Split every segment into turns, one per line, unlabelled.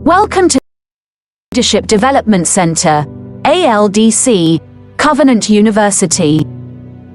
Welcome to Leadership Development Center, ALDC, Covenant University.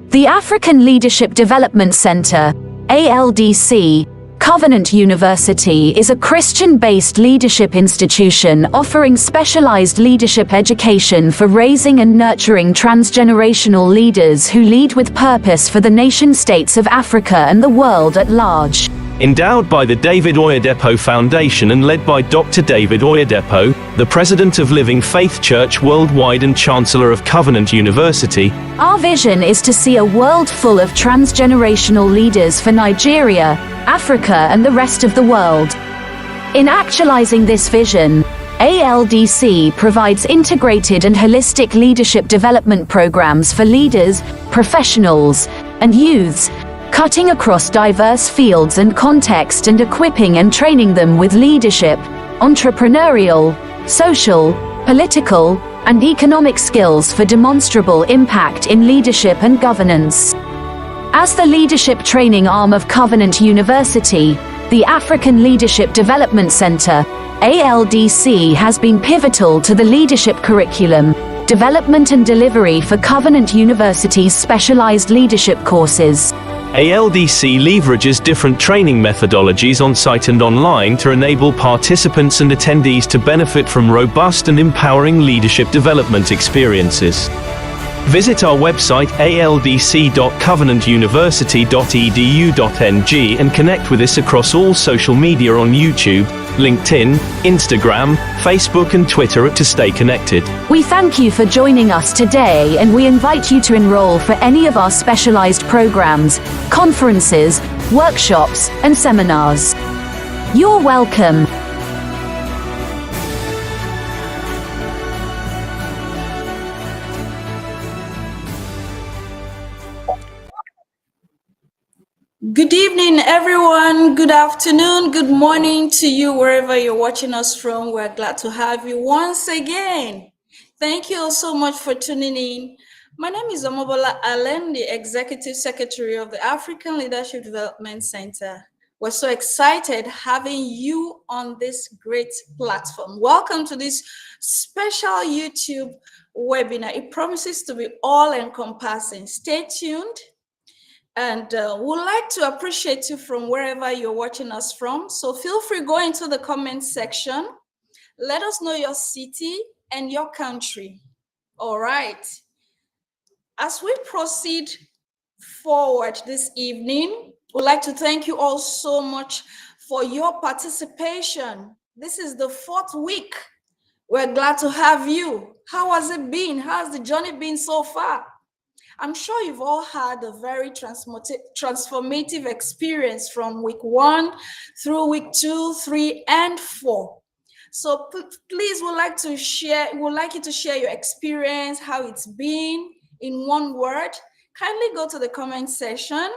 The African Leadership Development Center, ALDC, Covenant University is a Christian-based leadership institution offering specialized leadership education for raising and nurturing transgenerational leaders who lead with purpose for the nation-states of Africa and the world at large.
Endowed by the David Oyedepo Foundation and led by Dr. David Oyedepo, the President of Living Faith Church Worldwide and Chancellor of Covenant University,
our vision is to see a world full of transgenerational leaders for Nigeria, Africa and the rest of the world. In actualizing this vision, ALDC provides integrated and holistic leadership development programs for leaders, professionals, and youths, cutting across diverse fields and context and equipping and training them with leadership, entrepreneurial, social, political, and economic skills for demonstrable impact in leadership and governance. As the leadership training arm of Covenant University, the African Leadership Development Center, ALDC, has been pivotal to the leadership curriculum, development and delivery for Covenant University's specialized leadership courses.
ALDC leverages different training methodologies on-site and online to enable participants and attendees to benefit from robust and empowering leadership development experiences. Visit our website aldc.covenantuniversity.edu.ng and connect with us across all social media on YouTube, LinkedIn, Instagram, Facebook and Twitter to stay connected.
We thank you for joining us today and we invite you to enroll for any of our specialized programs, conferences, workshops, and seminars. You're welcome.
Good evening, everyone. Good afternoon. Good morning to you, wherever you're watching us from. We're glad to have you once again. Thank you all so much for tuning in. My name is Omobola Allen, the Executive Secretary of the African Leadership Development Center. We're so excited having you on this great platform. Welcome to this special YouTube webinar. It promises to be all-encompassing. Stay tuned. And we'd like to appreciate you from wherever you're watching us from. So feel free, go into the comment section. Let us know your city and your country. All right. As we proceed forward this evening, we'd like to thank you all so much for your participation. This is the 4th week. We're glad to have you. How has it been? How's the journey been so far? I'm sure you've all had a very transformative experience from week 1 through week 2, 3, and 4. So please, we'd like you to share your experience, how it's been in one word. Kindly go to the comment section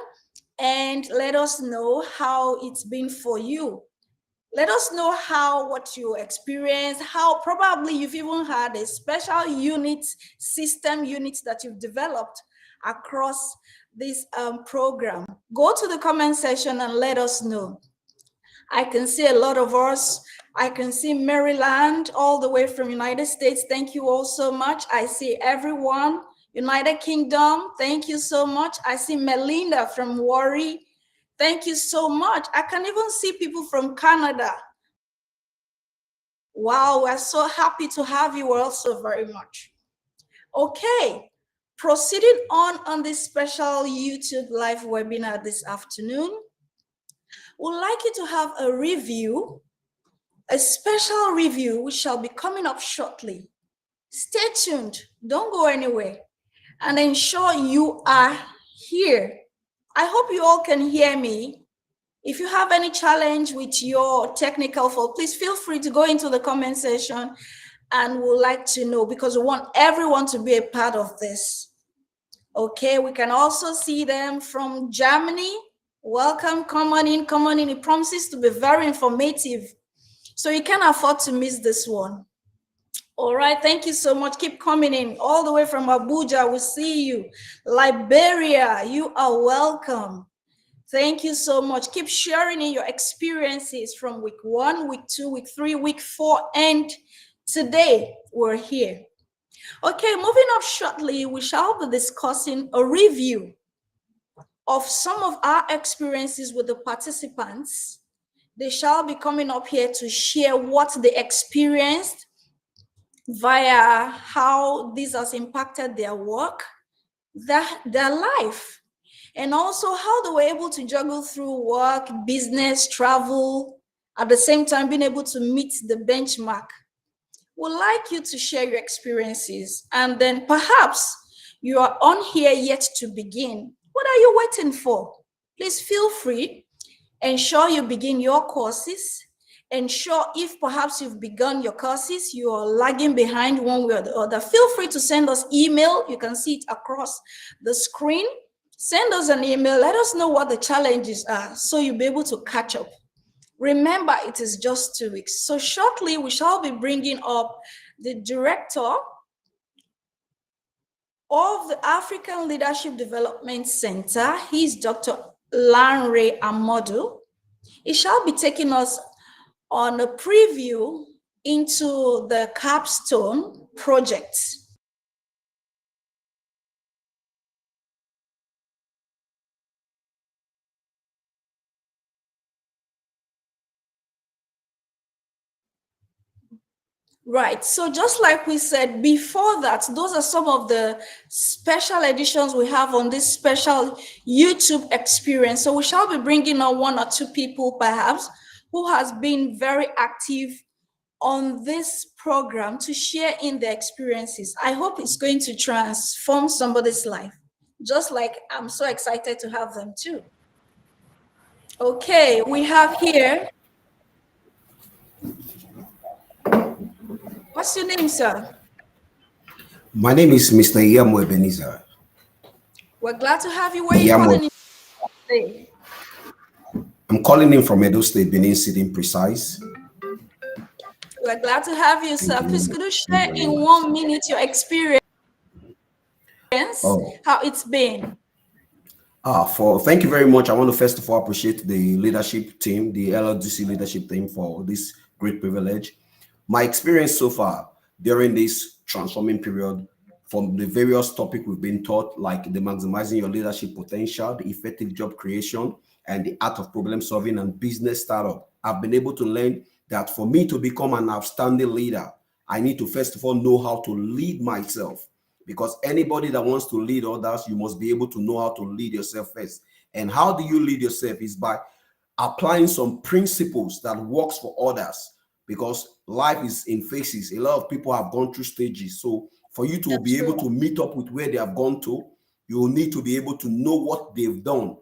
and let us know how it's been for you. Let us know what you experienced, how probably you've even had a special system unit that you've developed across this program. Go to the comment section and let us know. I can see a lot of us. I can see Maryland all the way from United States. Thank you all so much. I see everyone. United Kingdom, thank you so much. I see Melinda from Warri. Thank you so much. I can even see people from Canada. Wow, we're so happy to have you also very much. Okay. Proceeding on this special YouTube live webinar this afternoon, we'd like you to have a review, a special review, which shall be coming up shortly. Stay tuned, don't go anywhere, and ensure you are here. I hope you all can hear me. If you have any challenge with your technical fault, please feel free to go into the comment section and we'd like to know, because we want everyone to be a part of this. Okay, we can also see them from Germany. Welcome, come on in. It promises to be very informative. So you can't afford to miss this one. All right, thank you so much. Keep coming in all the way from Abuja. We see you. Liberia, you are welcome. Thank you so much. Keep sharing in your experiences from week 1, week 2, week 3, week 4, and today we're here. Okay, moving up shortly, we shall be discussing a review of some of our experiences with the participants. They shall be coming up here to share what they experienced via how this has impacted their work, their life, and also how they were able to juggle through work, business, travel, at the same time being able to meet the benchmark. We'd like you to share your experiences, and then perhaps you are on here yet to begin. What are you waiting for? Please feel free. Ensure you begin your courses. Ensure if perhaps you've begun your courses, you are lagging behind one way or the other. Feel free to send us email. You can see it across the screen. Send us an email. Let us know what the challenges are so you'll be able to catch up. Remember, it is just 2 weeks. So shortly, we shall be bringing up the director of the African Leadership Development Center. He's Dr. Lanre Amodu. He shall be taking us on a preview into the Capstone project. Right. So just like we said before that, those are some of the special editions we have on this special YouTube experience. So we shall be bringing on 1 or 2 people perhaps who has been very active on this program to share in their experiences. I hope it's going to transform somebody's life, just like I'm so excited to have them too. Okay, we have here. What's your name, sir?
My name is Mr. Iyamo Ebenezer.
We're glad to have you. Where are you calling in today?
I'm calling in from Edo State, Benin City, precise.
We're glad to have you, sir. Please, could you share in 1 minute your experience, how it's been?
Thank you very much. I want to first of all appreciate the leadership team, the LLDC leadership team, for this great privilege. My experience so far during this transforming period, from the various topics we've been taught, like the maximizing your leadership potential, the effective job creation, and the art of problem solving and business startup, I've been able to learn that for me to become an outstanding leader, I need to first of all know how to lead myself. Because anybody that wants to lead others, you must be able to know how to lead yourself first. And how do you lead yourself? Is by applying some principles that works for others. Because life is in phases. A lot of people have gone through stages. So for you to be able to meet up with where they have gone to, you will need to be able to know what they've done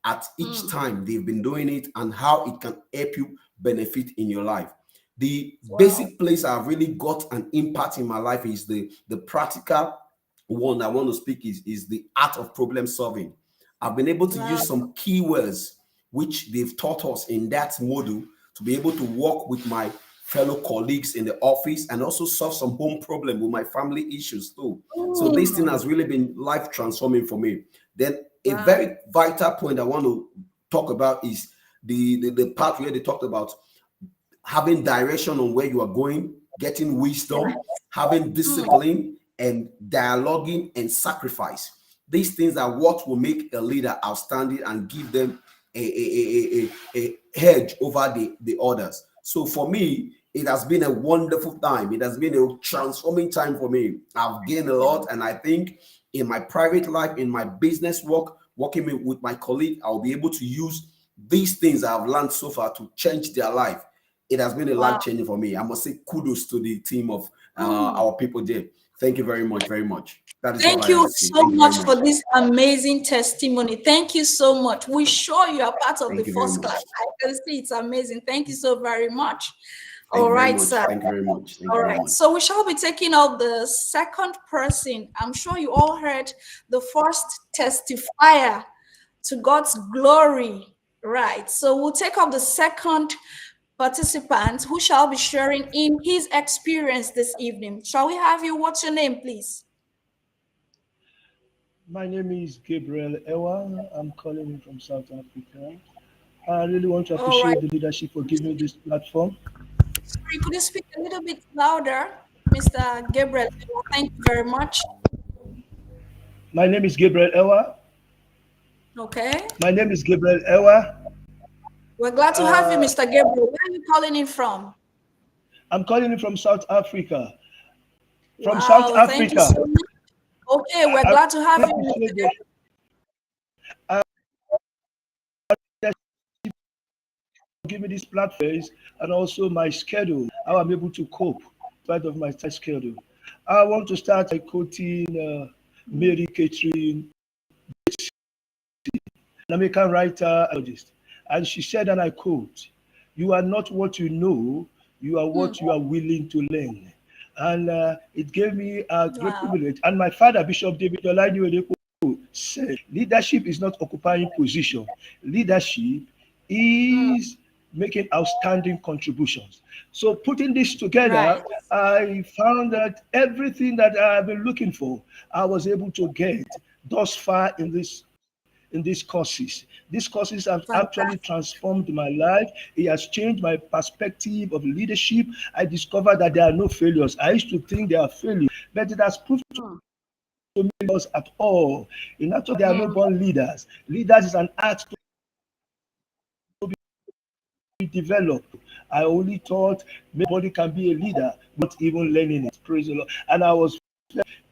at each time they've been doing it and how it can help you benefit in your life. The basic place I've really got an impact in my life is the practical one I want to speak is the art of problem solving. I've been able to use some keywords which they've taught us in that module to be able to work with my fellow colleagues in the office and also solve some home problem with my family issues too. So this thing has really been life transforming for me. Then a very vital point I want to talk about is the part where they talked about having direction on where you are going, getting wisdom, having discipline, and dialoguing and sacrifice. These things are what will make a leader outstanding and give them a hedge over the others. So for me, it has been a wonderful time. It has been a transforming time for me. I've gained a lot, and I think in my private life, in my business work, working with my colleague, I'll be able to use these things I've learned so far to change their life. It has been a life changing for me. I must say kudos to the team of our people there. Thank you very much, very much. That is
Thank you so much for this amazing testimony. Thank you so much. We're sure you are part of the first class. I can see it's amazing. Thank you so very much. All right, sir.
Thank you very much.
All right. So we shall be taking up the second person. I'm sure you all heard the first testifier to God's glory. Right. So we'll take up the second participant who shall be sharing in his experience this evening. Shall we have you? What's your name, please?
My name is Gabriel Ewa. I'm calling in from South Africa. I really want to
All right.
appreciate the leadership for giving me this platform.
Sorry, could you speak a little bit louder, Mr. Gabriel? Thank you very much.
My name is Gabriel Ewa.
Okay.
My name is Gabriel Ewa.
We're glad to have you,
Uh,
Mr. Gabriel. Where are you calling in from?
I'm calling in from South Africa. From South
Wow, thank you
Africa.
so much. Okay, we're
I
glad to have you, Mr.
appreciate the
Gabriel.
leadership for giving me this platform and also my schedule, how I'm able to cope in spite of my tight schedule. I want to start by quoting Mary Catherine, an American writer, and she said, and I quote, "You are not what you know, you are
Hmm.
what you are willing to learn." And it gave me a great
Wow.
privilege. And my father, Bishop David Olajuwon, said, leadership is not occupying position. Leadership
Hmm.
is making outstanding contributions. So putting this together,
Right.
I found that everything that I've been looking for, I was able to get thus far in these courses. These courses have actually
Fantastic.
transformed my life. It has changed my perspective of leadership. I discovered that there are no failures. I used to think there are failures, but it has proved
Hmm.
to me us at all. In actual, there are no
Hmm.
born leaders. Leaders is an art to be developed. I only thought nobody can be a leader, not even learning it. Praise the Lord. And I was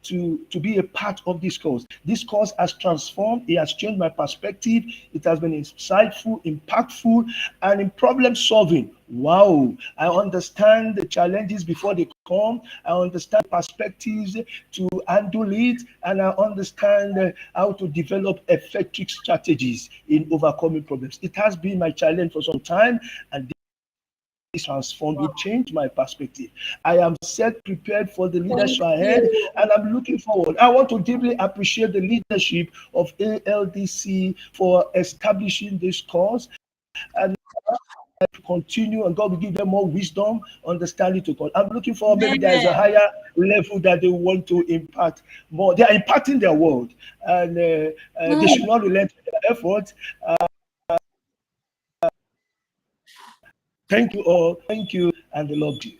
to be a part of this course. This course has transformed, it has changed my perspective, it has been insightful, impactful, and in problem solving. Wow, I understand the challenges before they come, I understand perspectives to handle it, and I understand how to develop effective strategies in overcoming problems. It has been my challenge for some time, and transformed, it changed my perspective. I am set prepared for the
Thank
leadership ahead,
you.
and I'm looking forward. I want to deeply appreciate the leadership of ALDC for establishing this cause and continue, and God will give them more wisdom, understanding to God. I'm looking for maybe there is a
Amen.
higher level that they want to impact more. They are impacting their world, and they should
Hmm.
not relent in their effort. Thank you all. Thank you, and the Lord you.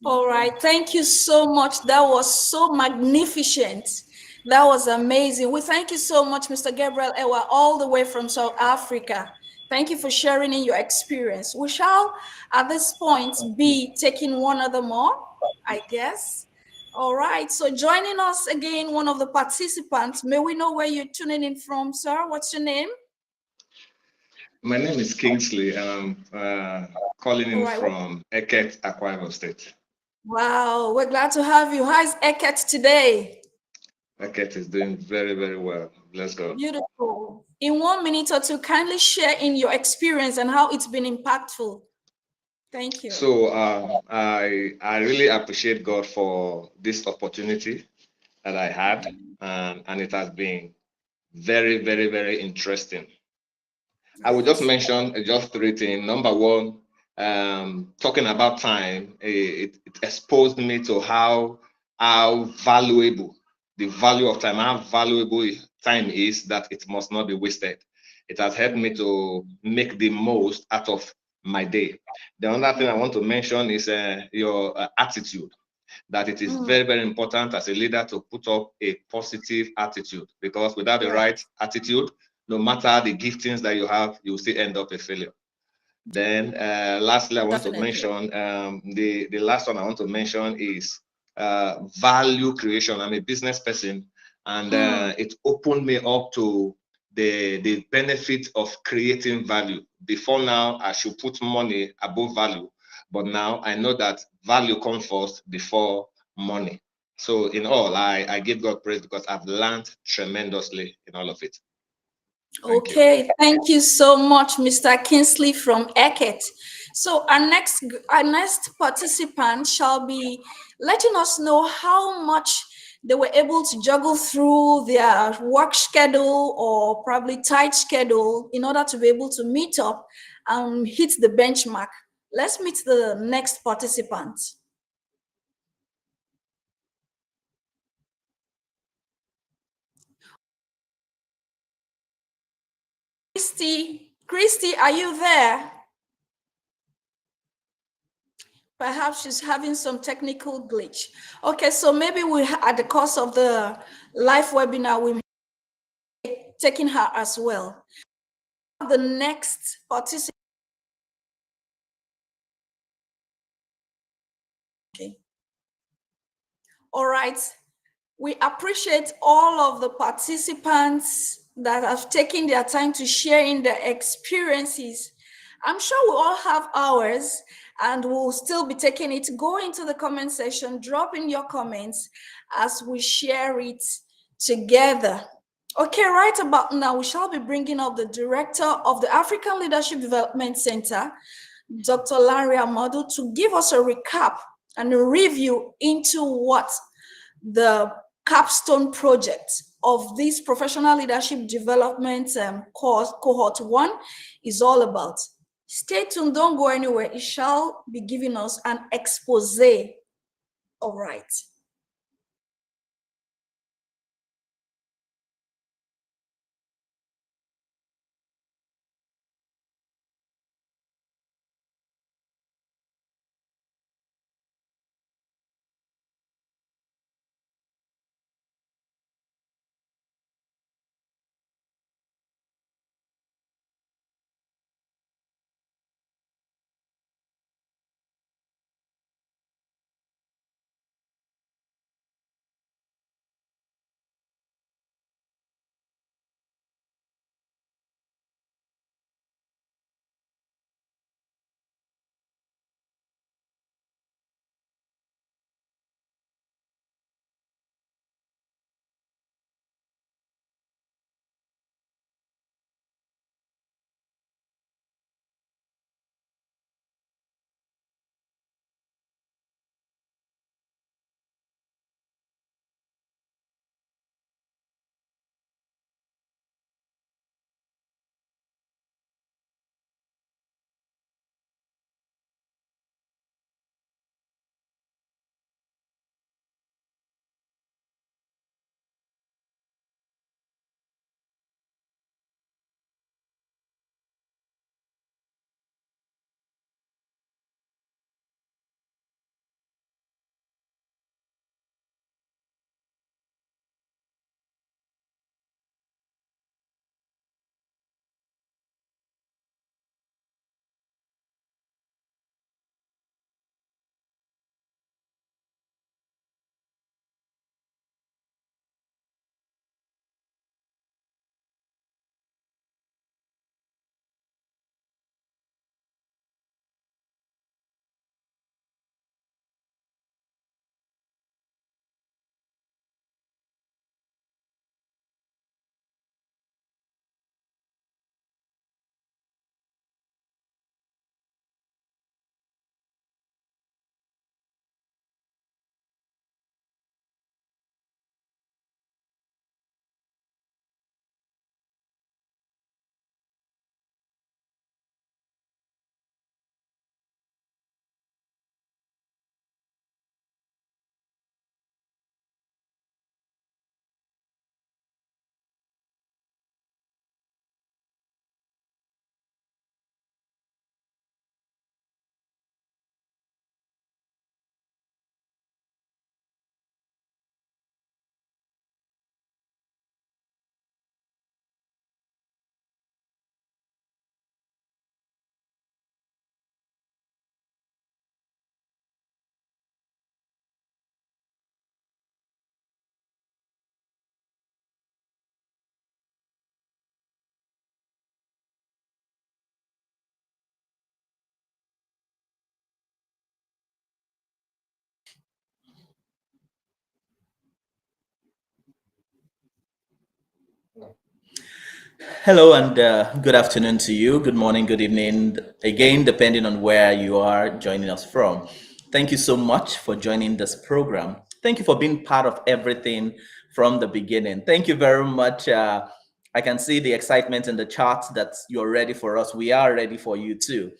All right. Thank you so much. That was so magnificent. That was amazing. We thank you so much, Mr. Gabriel Ewa, all the way from South Africa. Thank you for sharing in your experience. We shall, at this point, be taking one other more, I guess. All right. So joining us again, one of the participants. May we know where you're tuning in from, sir? What's your name?
My name is Kingsley, and I'm calling
All
in
right.
from Eket, Akwa Ibom State.
Wow. We're glad to have you. How's Eket today?
Eket is doing very, very well. Bless God.
Beautiful. In 1 minute or two, kindly share in your experience and how it's been impactful. Thank you.
So I really appreciate God for this opportunity that I had, and it has been very, very, very interesting. I will just
Right.
mention just three things. Number one, talking about time, it exposed me to how valuable the value of time, how valuable time is, that it must not be wasted. It has helped me to make the most out of my day. The other thing I want to mention is your attitude, that it is very, very important as a leader to put up a positive attitude, because without the
Yeah,
right attitude, no matter the giftings that you have, you will still end up a failure. Then lastly, I want to
definitely.
mention the last one I want to mention is value creation. I'm a business person, and it opened me up to the benefit of creating value. Before now, I should put money above value, but now I know that value comes first before money. So in all, I give God praise because I've learned tremendously in all of it. Thank you.
Okay, thank you so much, Mr. Kingsley from Eket. So our next participant shall be letting us know how much they were able to juggle through their work schedule or probably tight schedule in order to be able to meet up and hit the benchmark. Let's meet the next participant. Christy, are you there? Perhaps she's having some technical glitch. Okay, so maybe we, at the course of the live webinar, we'll be taking her as well. The next participant. Okay. All right. We appreciate all of the participants that have taken their time to share in their experiences. I'm sure we all have ours, and we'll still be taking it. Go into the comment section, drop in your comments as we share it together. Okay, right about now, we shall be bringing up the director of the African Leadership Development Center, Dr. Larry Amadu, to give us a recap and a review into what the Capstone project of this professional leadership development course, cohort 1, is all about. Stay tuned, don't go anywhere. It shall be giving us an expose. All right.
Hello and good afternoon to you. Good morning, good evening, again, depending on where you are joining us from. Thank you so much for joining this program. Thank you for being part of everything from the beginning. Thank you very much. I can see the excitement in the chat that you're ready for us. We are ready for you too.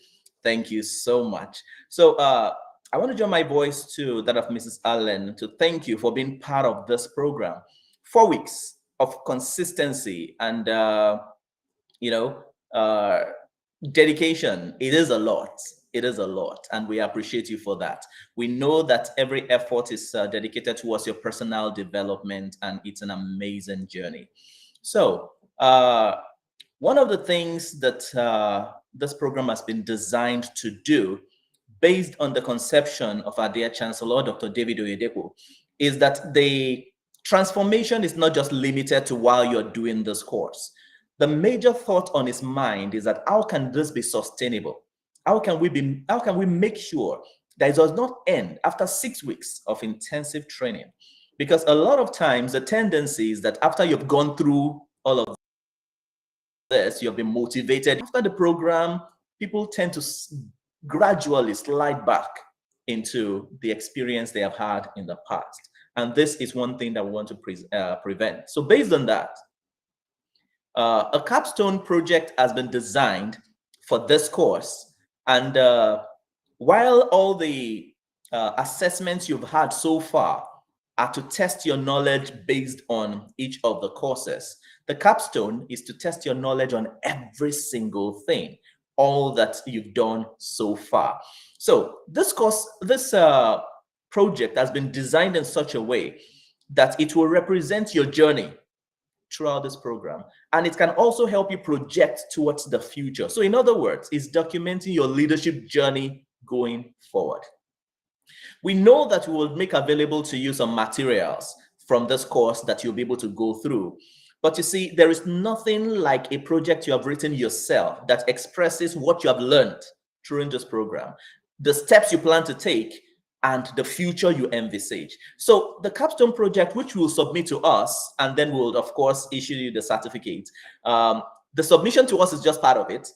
Thank you so much. So I want to join my voice to that of Mrs. Allen to thank you for being part of this program. 4 weeks of consistency and dedication. It is a lot. It is a lot, and we appreciate you for that. We know that every effort is dedicated towards your personal development, and it's an amazing journey. So one of the things that this program has been designed to do, based on the conception of our dear Chancellor, Dr. David Oyedepo, is that the transformation is not just limited to while you're doing this course. The major thought on his mind is that how can this be sustainable? How can we make sure that it does not end after 6 weeks of intensive training? Because a lot of times the tendency is that after you've gone through all of this, you've been motivated. After the program, people tend to gradually slide back into the experience they have had in the past. And this is one thing that we want to prevent. So based on that, a capstone project has been designed for this course. And while all the assessments you've had so far are to test your knowledge based on each of the courses, the capstone is to test your knowledge on every single thing, all that you've done so far. So this course, this project has been designed in such a way that it will represent your journey throughout this program, and it can also help you project towards the future. So in other words, it's documenting your leadership journey going forward. We know that we will make available to you some materials from this course that you'll be able to go through. But you see, there is nothing like a project you have written yourself that expresses what you have learned during this program, the steps you plan to take, and the future you envisage. So the capstone project, which we'll submit to us, and then we'll of course issue you the certificate. The submission to us is just part of it.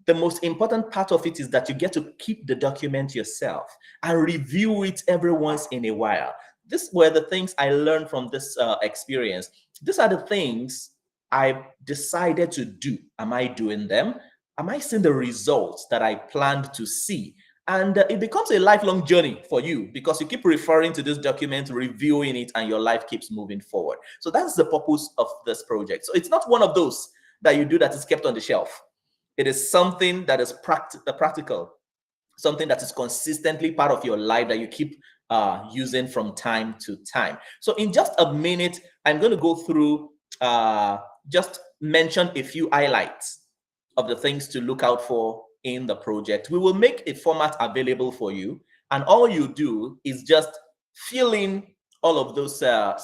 The most important part of it is that you get to keep the document yourself and review it every once in a while. These were the things I learned from this experience. These are the things I decided to do. Am I doing them? Am I seeing the results that I planned to see? And it becomes a lifelong journey for you because you keep referring to this document, reviewing it, and your life keeps moving forward. So that's the purpose of this project. So it's not one of those that you do that is kept on the shelf. It is something that is practical, something that is consistently part of your life that you keep using from time to time. So in just a minute, I'm going to go through, just mention a few highlights of the things to look out for in the project. We will make a format available for you, and all you do is just fill in all of those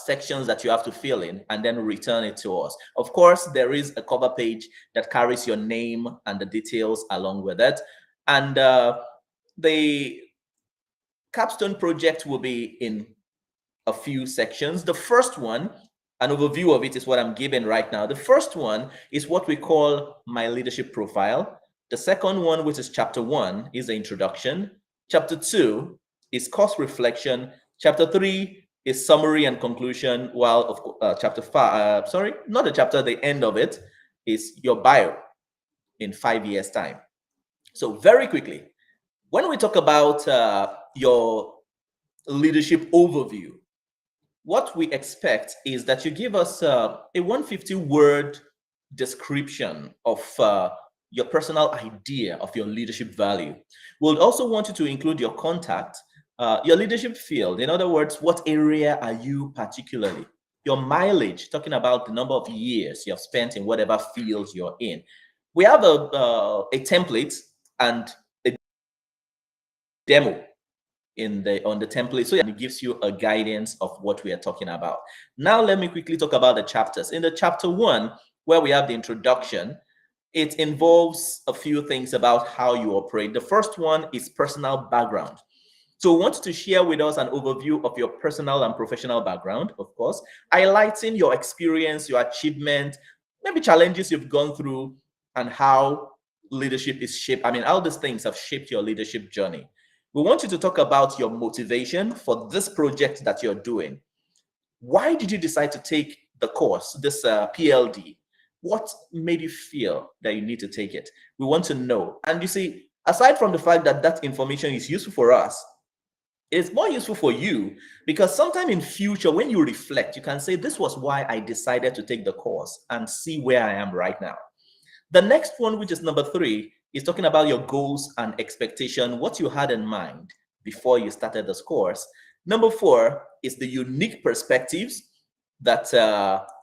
sections that you have to fill in and then return it to us. Of course, there is a cover page that carries your name and the details along with it. And the capstone project will be in a few sections. The first one, an overview of it is what I'm giving right now. The first one is what we call my leadership profile. The second one, which is chapter 1, is the introduction. Chapter 2 is course reflection. Chapter 3 is summary and conclusion, while chapter 5, sorry, not the chapter, the end of it is your bio in 5 years' time. So very quickly, when we talk about your leadership overview, what we expect is that you give us a 150-word description of your personal idea of your leadership value. We'll also want you to include your contact, your leadership field. In other words, what area are you particularly? Your mileage, talking about the number of years you have spent in whatever field you're in. We have a template and a demo on the template, so it gives you a guidance of what we are talking about. Now let me quickly talk about the chapters. In the chapter 1, where we have the introduction, it involves a few things about how you operate. The first one is personal background. So we want to share with us an overview of your personal and professional background, of course, highlighting your experience, your achievement, maybe challenges you've gone through, and how leadership is shaped. I mean, how these things have shaped your leadership journey. We want you to talk about your motivation for this project that you're doing. Why did you decide to take the course, this PLD? What made you feel that you need to take it? We want to know. And you see, aside from the fact that that information is useful for us, it's more useful for you because sometime in future, when you reflect, you can say, this was why I decided to take the course, and see where I am right now. The next one, which is number 3, is talking about your goals and expectation, what you had in mind before you started this course. Number 4 is the unique perspectives that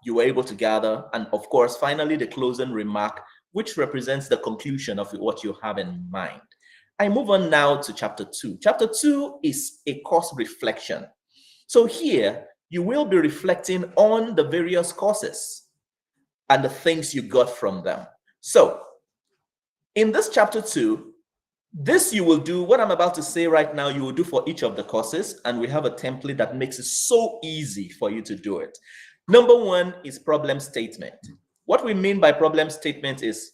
you were able to gather. And of course, finally, the closing remark, which represents the conclusion of what you have in mind. I move on now to chapter 2. Chapter 2 is a course reflection. So here, you will be reflecting on the various courses and the things you got from them. So in this chapter 2, this you will do, what I'm about to say right now, you will do for each of the courses, and we have a template that makes it so easy for you to do it. Number 1 is problem statement. What we mean by problem statement is,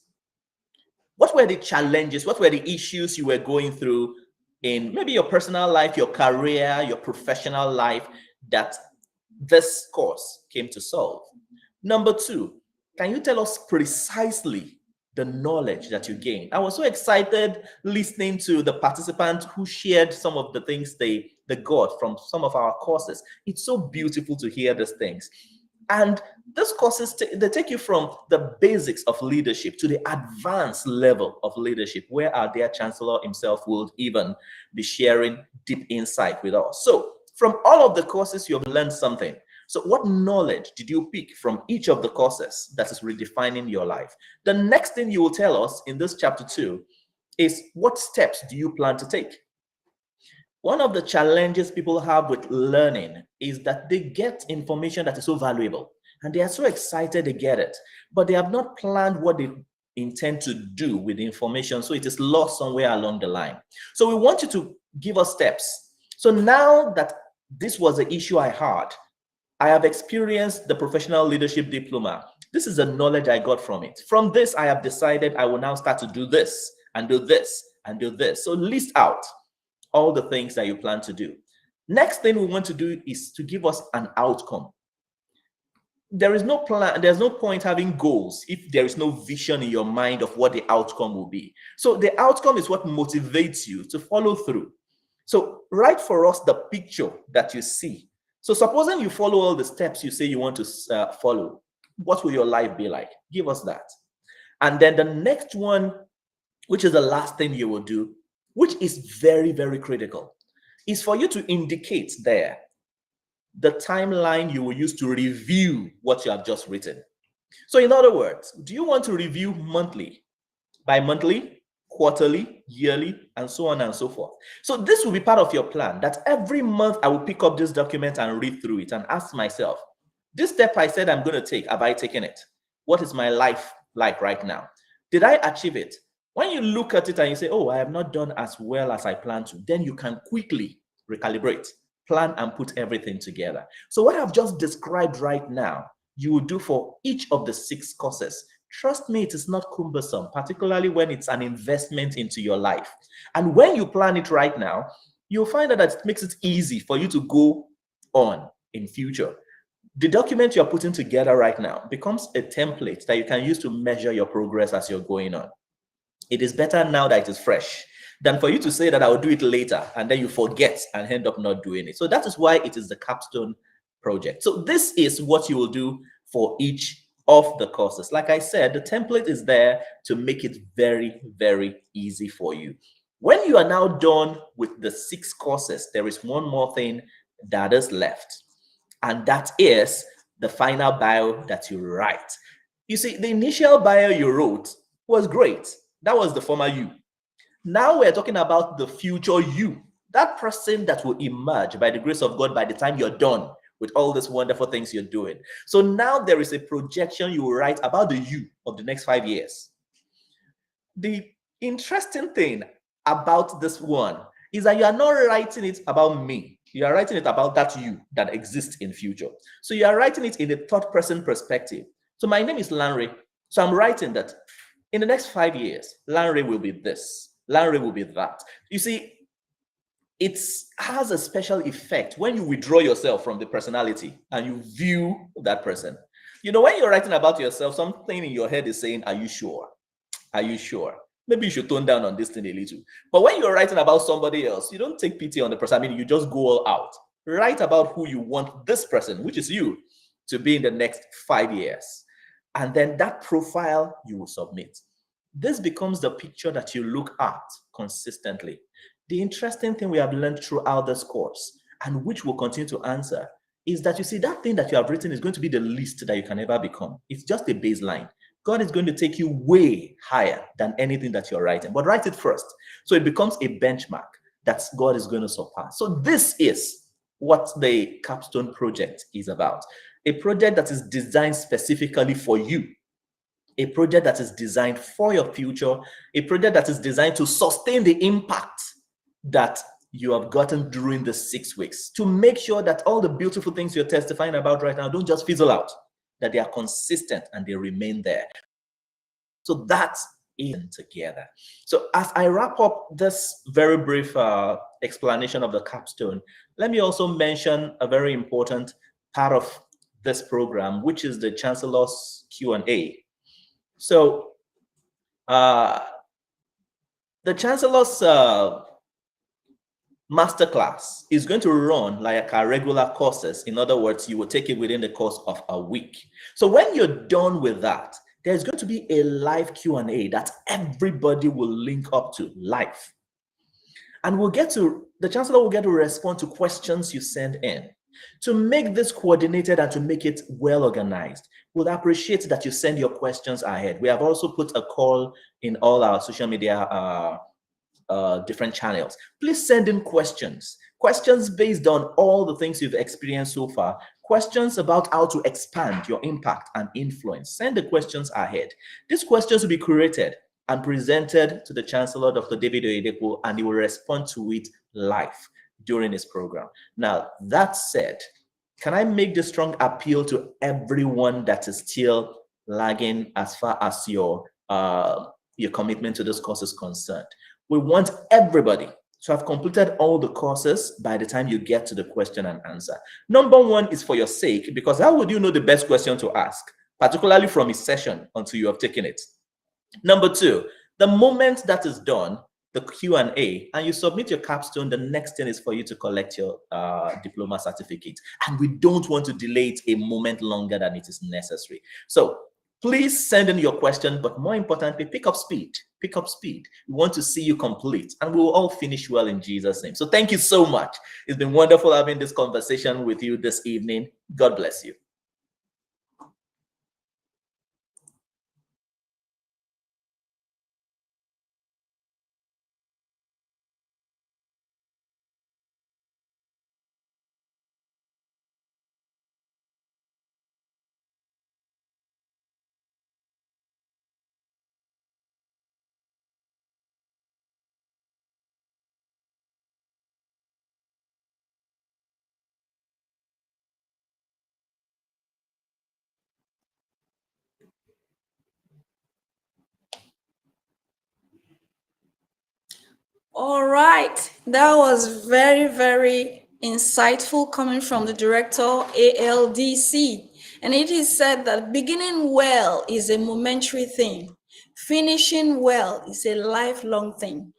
what were the challenges, what were the issues you were going through in maybe your personal life, your career, your professional life that this course came to solve? Number 2, can you tell us precisely the knowledge that you gained? I was so excited listening to the participants who shared some of the things they got from some of our courses. It's so beautiful to hear these things. And these courses, they take you from the basics of leadership to the advanced level of leadership, where our dear Chancellor himself will even be sharing deep insight with us. So from all of the courses, you have learned something. So what knowledge did you pick from each of the courses that is redefining your life? The next thing you will tell us in this chapter 2 is, what steps do you plan to take? One of the challenges people have with learning is that they get information that is so valuable and they are so excited to get it, but they have not planned what they intend to do with the information, so it is lost somewhere along the line. So we want you to give us steps. So now that this was the issue I had, I have experienced the professional leadership diploma. This is the knowledge I got from it. From this, I have decided I will now start to do this and do this and do this. So list out all the things that you plan to do. Next thing we want to do is to give us an outcome. There is no plan, there's no point having goals if there is no vision in your mind of what the outcome will be. So the outcome is what motivates you to follow through. So write for us the picture that you see. So supposing you follow all the steps you say you want to follow, what will your life be like? Give us that. And then the next one, which is the last thing you will do, which is very, very critical, is for you to indicate there the timeline you will use to review what you have just written. So in other words, do you want to review monthly, bi-monthly, quarterly, yearly, and so on and so forth? So this will be part of your plan, that every month I will pick up this document and read through it and ask myself, this step I said I'm going to take, have I taken it? What is my life like right now? Did I achieve it? When you look at it and you say, oh, I have not done as well as I planned to, then you can quickly recalibrate, plan, and put everything together. So what I've just described right now, you will do for each of the 6 courses. Trust me, it is not cumbersome, particularly when it's an investment into your life. And when you plan it right now, you'll find that it makes it easy for you to go on in future. The document you're putting together right now becomes a template that you can use to measure your progress as you're going on. It is better now that it is fresh than for you to say that I'll do it later and then you forget and end up not doing it. So that is why it is the Capstone project. So this is what you will do for each of the courses. Like I said, the template is there to make it very, very easy for you. When you are now done with the 6 courses, there is one more thing that is left, and that is the final bio that you write. You see, the initial bio you wrote was great. That was the former you. Now we're talking about the future you, that person that will emerge by the grace of God by the time you're done with all these wonderful things you're doing. So now there is a projection you will write about the you of the next 5 years. The interesting thing about this one is that you are not writing it about me. You are writing it about that you that exists in future. So you are writing it in a third person perspective. So my name is Lanre. So I'm writing that in the next 5 years, Lanre will be this, Lanre will be that. You see, it has a special effect when you withdraw yourself from the personality and you view that person. You know, when you're writing about yourself, something in your head is saying, are you sure? Are you sure? Maybe you should tone down on this thing a little. But when you're writing about somebody else, you don't take pity on the person. I mean, you just go all out. Write about who you want this person, which is you, to be in the next 5 years. And then that profile you will submit. This becomes the picture that you look at consistently. The interesting thing we have learned throughout this course, and which we'll continue to answer, is that you see that thing that you have written is going to be the least that you can ever become. It's just a baseline. God is going to take you way higher than anything that you're writing, but write it first. So it becomes a benchmark that God is going to surpass. So this is what the Capstone project is about. A project that is designed specifically for you. A project that is designed for your future. A project that is designed to sustain the impact that you have gotten during the 6 weeks, to make sure that all the beautiful things you're testifying about right now don't just fizzle out, that they are consistent and they remain there. So that's in together. So as I wrap up this very brief explanation of the Capstone, let me also mention a very important part of this program, which is the Chancellor's Q&A. So the Chancellor's masterclass is going to run like our regular courses. In other words, you will take it within the course of a week. So when you're done with that, there's going to be a live Q&A that everybody will link up to live. And the Chancellor will get to respond to questions you send in. To make this coordinated and to make it well organized, we'd appreciate that you send your questions ahead. We have also put a call in all our social media different channels. Please send in questions based on all the things you've experienced so far, questions about how to expand your impact and influence. Send the questions ahead. These questions will be curated and presented to the Chancellor, Dr. David Oyedepo, and he will respond to it live during his program. Now, that said, can I make the strong appeal to everyone that is still lagging as far as your commitment to this course is concerned? We want everybody to have completed all the courses by the time you get to the question and answer. Number one is for your sake, because how would you know the best question to ask, particularly from his session, until you have taken it? Number two, the moment that is done, the Q&A, and you submit your capstone, the next thing is for you to collect your diploma certificate. And we don't want to delay it a moment longer than it is necessary. So please send in your question, but more importantly, pick up speed. Pick up speed. We want to see you complete, and we will all finish well in Jesus' name. So thank you so much. It's been wonderful having this conversation with you this evening. God bless you.
All right, that was very, very insightful coming from the director, ALDC. And it is said that beginning well is a momentary thing. Finishing well is a lifelong thing.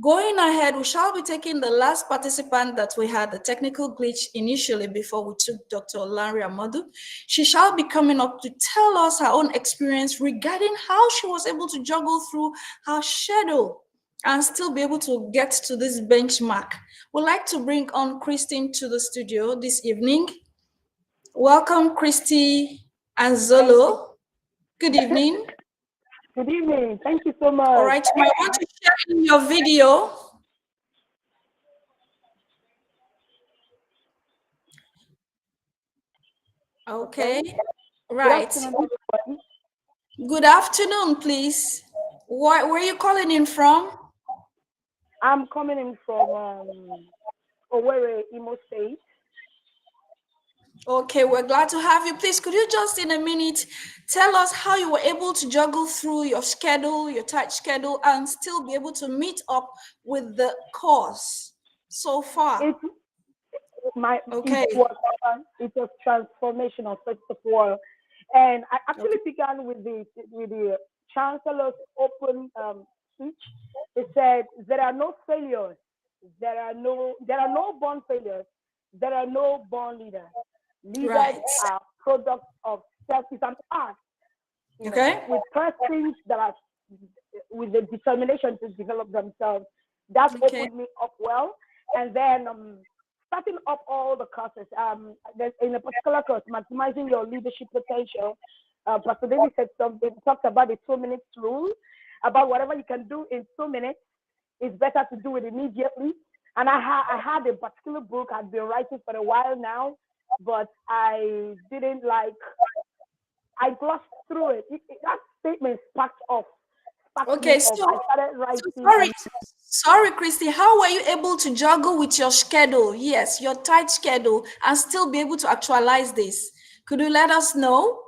Going ahead, we shall be taking the last participant that we had the technical glitch initially before we took Dr. Larry Amadu. She shall be coming up to tell us her own experience regarding how she was able to juggle through her schedule and still be able to get to this benchmark. We'd like to bring on Christine to the studio this evening. Welcome, Christy Anzolo. Good evening.
Good evening. Thank you so much.
All right, you might want to share in your video. Okay, right.
Good afternoon, everyone.
Good afternoon, please. Where are you calling in from?
I'm coming in from Owerri, Imo State.
Okay, we're glad to have you. Please, could you just in a minute tell us how you were able to juggle through your schedule, your tight schedule, and still be able to meet up with the course so far?
It was transformational, first of all. And I actually began with the Chancellor's open speech. It said, there are no failures. There are no born failures. There are no born leaders. Leaders are products of self. It's an art
Okay.
with persons that are with the determination to develop themselves. That
Okay.
opened me up well. And then starting up all the courses, in a particular course, maximizing your leadership potential, Pastor David said something, talked about the 2 minutes rule, about whatever you can do in 2 minutes, it's better to do it immediately. And I had a particular book I've been writing for a while now, but I didn't I glossed through it. That statement sparked
Okay,
me
so,
off. I started writing.
Sorry, Christy, how were you able to juggle with your schedule? Yes, your tight schedule, and still be able to actualize this? Could you let us know?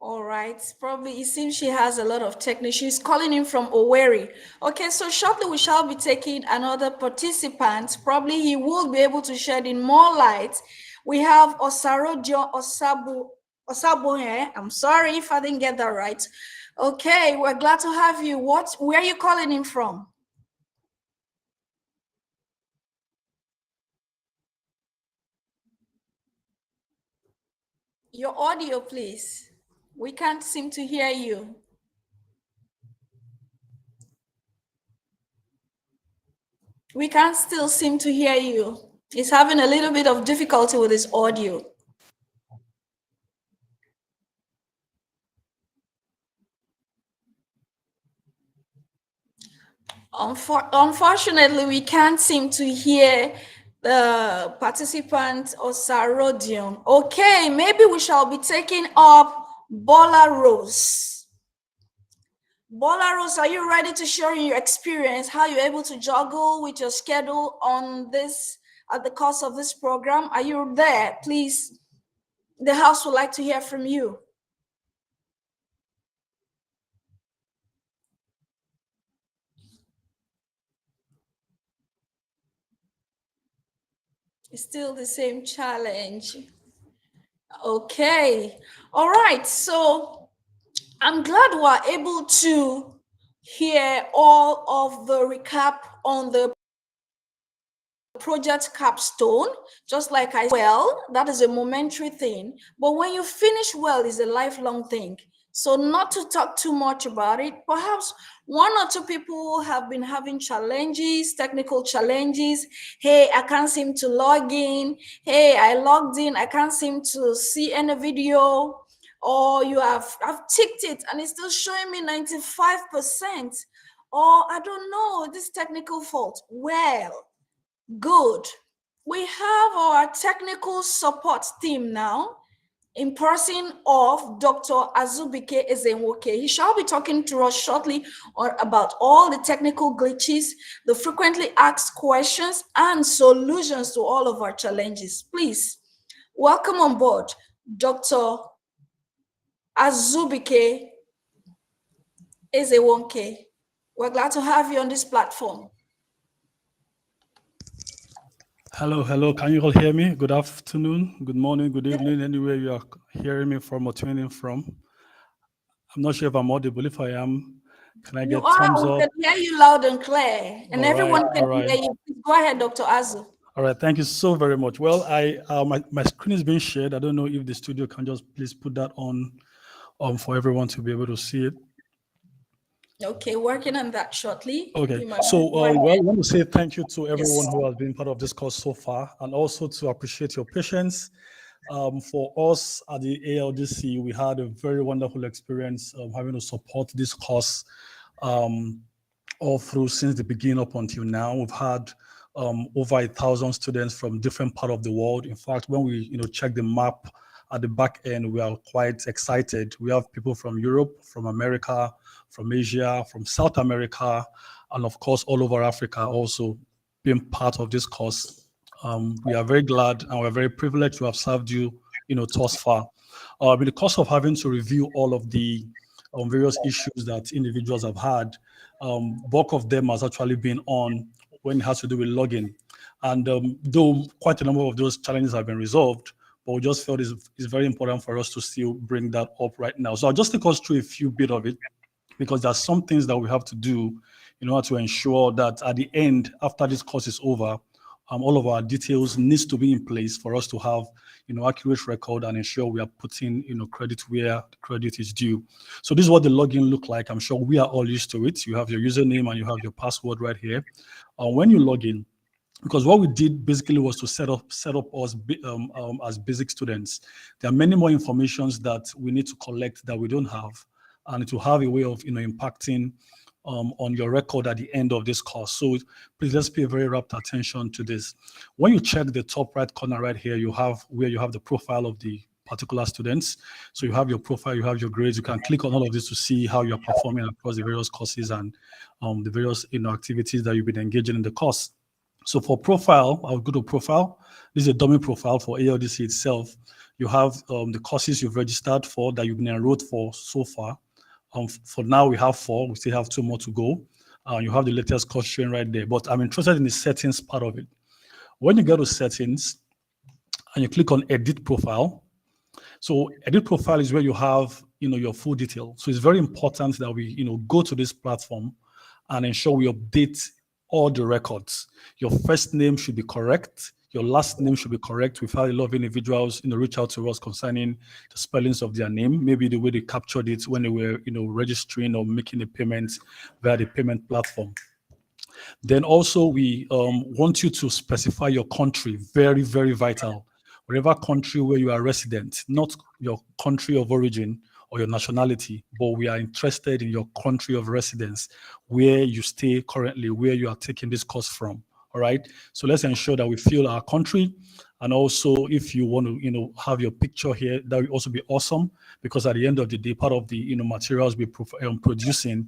All right, probably it seems she has a lot of technique. She's calling in from Owerri. Okay, so shortly we shall be taking another participant. Probably he will be able to shed in more light. We have Osarodio Osabohe. I'm sorry if I didn't get that right. Okay, we're glad to have you. Where are you calling in from? Your audio, please. We can't seem to hear you. We can't still seem to hear you. He's having a little bit of difficulty with his audio. Unfortunately, we can't seem to hear the participant Osarodium. Okay, maybe we shall be taking up Bola Rose. Bola Rose, are you ready to share your experience, how you're able to juggle with your schedule on this at the course of this program? Are you there? Please, the house would like to hear from you. It's still the same challenge. Okay. All right. So I'm glad we're able to hear all of the recap on the project Capstone, just like that is a momentary thing. But when you finish well, it's a lifelong thing. So not to talk too much about it, perhaps one or two people have been having challenges, technical challenges. Hey, I can't seem to log in. Hey, I logged in, I can't seem to see any video. Or I've ticked it and it's still showing me 95%. Or I don't know, this technical fault. Well, good. We have our technical support team now in person of Dr. Azubike Ezenwoke. He shall be talking to us shortly about all the technical glitches, the frequently asked questions, and solutions to all of our challenges. Please, welcome on board, Dr. Azubike Ezenwoke. We're glad to have you on this platform.
Hello. Can you all hear me? Good afternoon, good morning, good evening, anywhere you are hearing me from or tuning from. I'm not sure if I'm audible. If I am, can I get thumbs up?
We can hear you loud and clear, and everyone can hear you. Go ahead, Dr. Azu.
All right, thank you so very much. Well, my screen is being shared. I don't know if the studio can just please put that on for everyone to be able to see it.
Okay, working on that shortly.
Okay, so I want to say thank you to everyone who has been part of this course so far, and also to appreciate your patience. For us at the ALDC, we had a very wonderful experience having to support this course all through since the beginning up until now. We've had over 1,000 students from different parts of the world. In fact, when we check the map at the back end, we are quite excited. We have people from Europe, from America, from Asia, from South America, and of course, all over Africa also being part of this course. We are very glad and we're very privileged to have served you, thus far. In the course of having to review all of the various issues that individuals have had, bulk of them has actually been on when it has to do with login. And though quite a number of those challenges have been resolved, but we just felt it's very important for us to still bring that up right now. So I'll just take us through a few bit of it, because there's some things that we have to do in order to ensure that at the end, after this course is over, all of our details needs to be in place for us to have, accurate record and ensure we are putting, credit where the credit is due. So this is what the login look like. I'm sure we are all used to it. You have your username and you have your password right here. When you log in, because what we did basically was to set up us as basic students. There are many more informations that we need to collect that we don't have, and to have a way of impacting on your record at the end of this course. So please, let's pay very rapt attention to this. When you check the top right corner right here, you have where you have the profile of the particular students. So you have your profile, you have your grades. You can click on all of this to see how you're performing across the various courses and the various activities that you've been engaging in the course. So for profile, I'll go to profile. This is a dummy profile for ALDC itself. You have the courses you've registered for that you've been enrolled for so far. For now, we have 4. We still have 2 more to go. You have the latest course sharing right there. But I'm interested in the settings part of it. When you go to settings and you click on edit profile, so edit profile is where you have your full detail. So it's very important that we go to this platform and ensure we update all the records. Your first name should be correct. Your last name should be correct. We've had a lot of individuals, reach out to us concerning the spellings of their name, maybe the way they captured it when they were, registering or making a payment via the payment platform. Then also we want you to specify your country. Very, very vital. Whatever country where you are resident, not your country of origin or your nationality, but we are interested in your country of residence, where you stay currently, where you are taking this course from. All right. So let's ensure that we fill our country. And also, if you want to, have your picture here, that will also be awesome, because at the end of the day, part of the, materials we're producing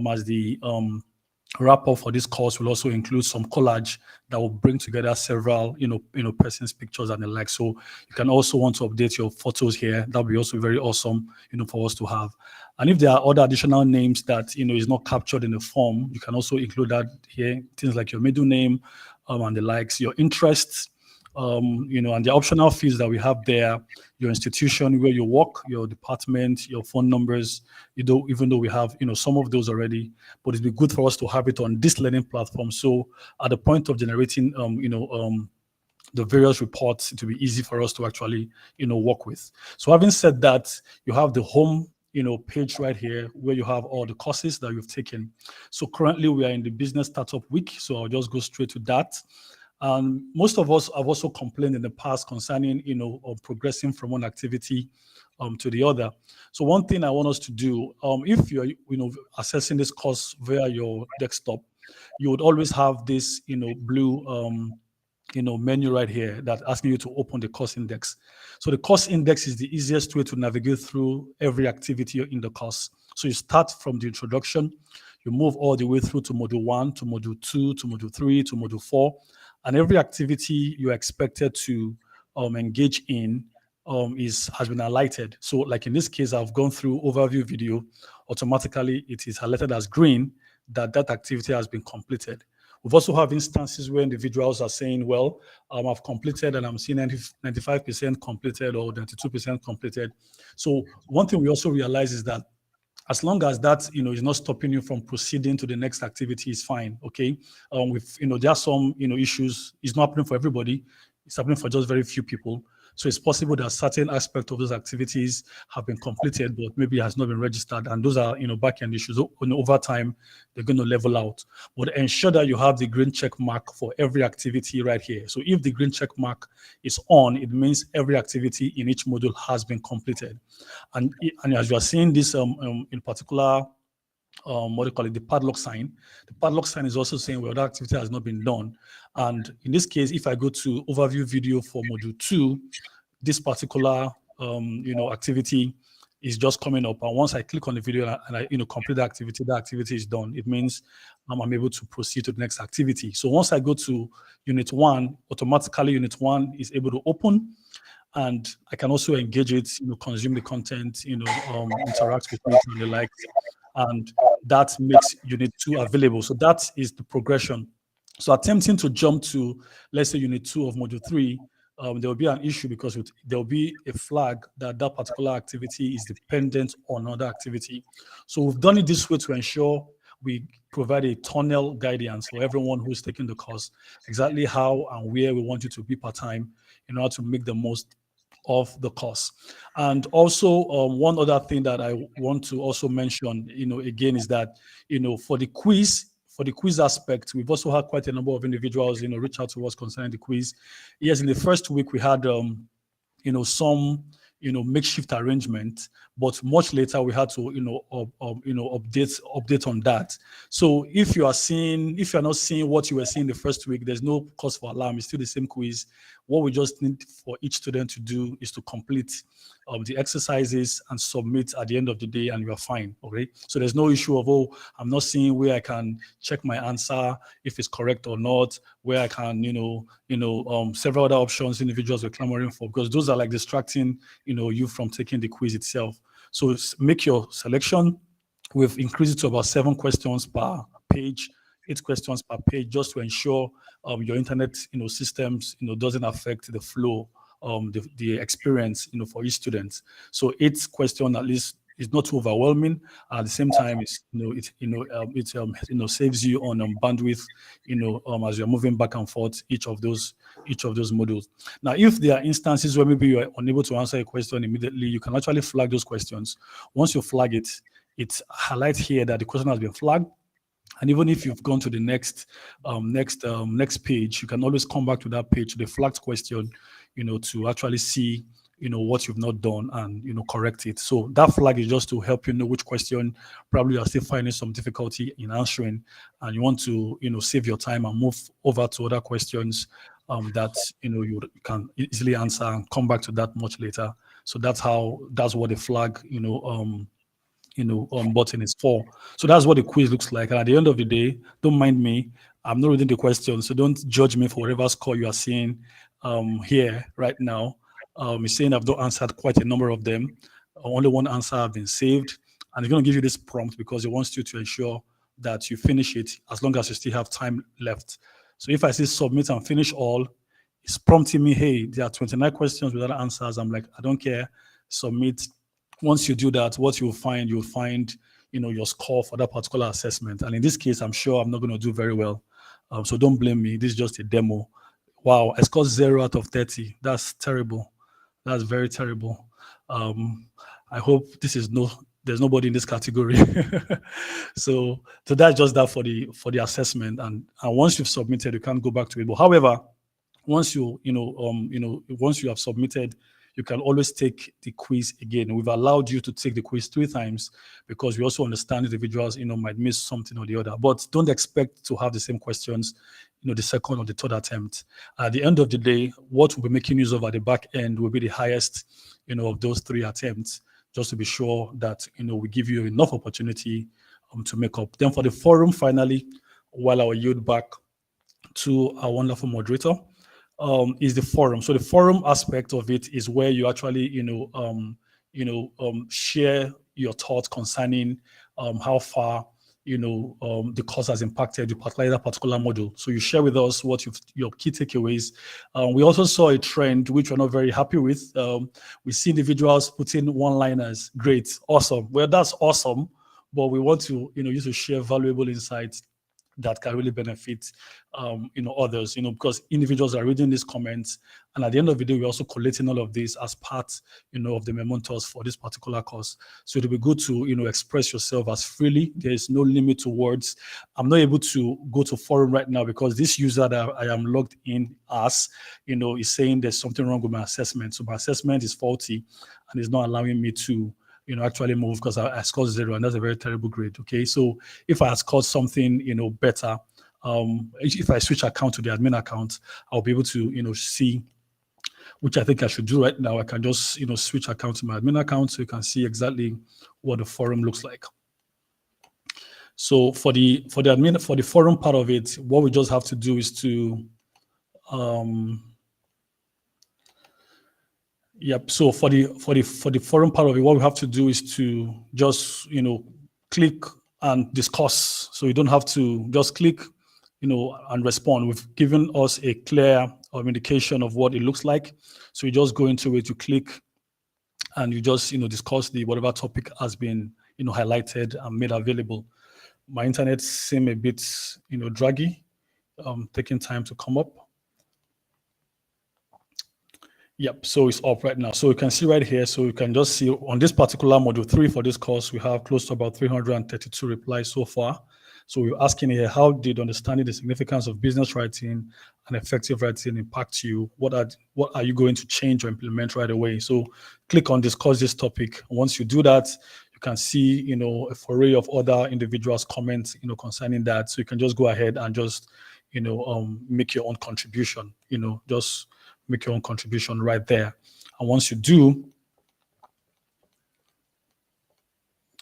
as the wrap up for this course will also include some collage that will bring together several, person's pictures and the like. So you can also want to update your photos here. That will be also very awesome, for us to have. And if there are other additional names that, is not captured in the form, you can also include that here. Things like your middle name and the likes, your interests, and the optional fields that we have there, your institution, where you work, your department, your phone numbers, even though we have, some of those already, but it'd be good for us to have it on this learning platform. So at the point of generating, the various reports, to be easy for us to actually, work with. So having said that, you have the home, page right here where you have all the courses that you've taken. So currently we are in the business startup week. So I'll just go straight to that. Most of us have also complained in the past concerning, progressing from one activity to the other. So one thing I want us to do, if you're, assessing this course via your desktop, you would always have this, blue, menu right here that asking you to open the course index. So the course index is the easiest way to navigate through every activity in the course. So you start from the introduction, you move all the way through to module 1, to module 2, to module 3, to module 4. And every activity you're expected to engage in has been highlighted. So like in this case, I've gone through overview video. Automatically, it is highlighted as green that activity has been completed. We've also have instances where individuals are saying, well, I've completed and I'm seeing 95% completed or 92% completed. So one thing we also realize is that as long as that, is not stopping you from proceeding to the next activity, is fine, okay? There are some, issues. It's not happening for everybody. It's happening for just very few people. So it's possible that certain aspects of those activities have been completed, but maybe has not been registered. And those are, back-end issues. Over time, they're going to level out. But ensure that you have the green check mark for every activity right here. So if the green check mark is on, it means every activity in each module has been completed. And as you are seeing this in particular, what do you call it, the padlock sign. The padlock sign is also saying, well, that activity has not been done. And in this case, if I go to overview video for module 2, this particular, activity is just coming up. And once I click on the video and I, complete the activity is done. It means I'm able to proceed to the next activity. So once I go to unit 1, automatically unit 1 is able to open. And I can also engage it, consume the content, interact with it and the like. And that makes unit 2 available. So that is the progression. So attempting to jump to, let's say, unit 2 of module 3, there will be an issue because there will be a flag that particular activity is dependent on another activity. So we've done it this way to ensure we provide a tunnel guidance for everyone who's taking the course, exactly how and where we want you to be part-time in order to make the most of the course. And also one other thing that I want to also mention, again, is that, for the quiz aspect, we've also had quite a number of individuals, reach out to us concerning the quiz. Yes, in the first week we had, some, makeshift arrangement, but much later we had to, update on that. So if you're not seeing what you were seeing the first week, there's no cause for alarm. It's still the same quiz. What we just need for each student to do is to complete the exercises and submit at the end of the day, and you're fine. Okay, so there's no issue of, oh, I'm not seeing where I can check my answer if it's correct or not, where I can, several other options individuals were clamoring for, because those are like distracting, you from taking the quiz itself. So make your selection. We've increased it to about 7 questions per page, 8 questions per page, just to ensure your internet, systems, doesn't affect the flow, the experience, for each student. So 8 questions at least is not too overwhelming. At the same time, it saves you on bandwidth, as you're moving back and forth each of those modules. Now, if there are instances where maybe you are unable to answer a question immediately, you can actually flag those questions. Once you flag it, it highlights here that the question has been flagged. And even if you've gone to the next page, you can always come back to that page, the flagged question, to actually see, what you've not done and, correct it. So that flag is just to help you know which question probably you are still finding some difficulty in answering, and you want to, save your time and move over to other questions that, you can easily answer and come back to that much later. So that's what the flag, button is for. So that's what the quiz looks like. And at the end of the day, don't mind me, I'm not reading the questions, so don't judge me for whatever score you are seeing here right now. It's saying I've not answered quite a number of them. Only one answer have been saved, and it's going to give you this prompt because it wants you to ensure that you finish it as long as you still have time left. So if I say submit and finish all, it's prompting me, hey, there are 29 questions without answers. I'm like, I don't care, submit. Once you do that, what you'll find, your score for that particular assessment. And in this case, I'm sure I'm not going to do very well. So don't blame me. This is just a demo. Wow, I scored 0 out of 30. That's terrible. That's very terrible. I hope there's nobody in this category. So that's just that for the assessment. And once you've submitted, you can't go back to it. But however, once you have submitted, you can always take the quiz again. We've allowed you to take the quiz 3 times because we also understand individuals, might miss something or the other. But don't expect to have the same questions, the second or the third attempt. At the end of the day, what we'll be making use of at the back end will be the highest, of those 3 attempts, just to be sure that, we give you enough opportunity to make up. Then for the forum, finally, while I will yield back to our wonderful moderator, is the forum. So the forum aspect of it is where you actually, share your thoughts concerning how far, the course has impacted your particular module. So you share with us what your key takeaways. We also saw a trend which we're not very happy with. We see individuals putting one-liners. Great, awesome. Well, that's awesome, but we want to, you to share valuable insights that can really benefit, others, because individuals are reading these comments, and at the end of the day, we're also collating all of this as part, of the mementos for this particular course. So it'll be good to, express yourself as freely. There is no limit to words. I'm not able to go to forum right now because this user that I am logged in as, is saying there's something wrong with my assessment. So my assessment is faulty, and it's not allowing me to, actually move because I scored 0, and that's a very terrible grade. Okay, so if I had scored something, better, if I switch account to the admin account, I'll be able to, see, which I think I should do right now. I can just, switch account to my admin account so you can see exactly what the forum looks like. So for the forum part of it, what we just have to do is to, yep. So for the forum part of it, what we have to do is to just, click and discuss. So you don't have to just click, and respond. We've given us a clear indication of what it looks like. So you just go into it, you click, and you just, discuss whatever topic has been, highlighted and made available. my internet seems a bit, draggy, taking time to come up. Yep, so it's up right now. So you can see right here, so you can just see on this particular module 3 for this course, we have close to about 332 replies so far. So we're asking here, how did understanding the significance of business writing and effective writing impact you? What are you going to change or implement right away? So click on discuss this topic. Once you do that, you can see, a array of other individuals' comments, concerning that. So you can just go ahead and just, make your own contribution, just make your own contribution right there. And once you do,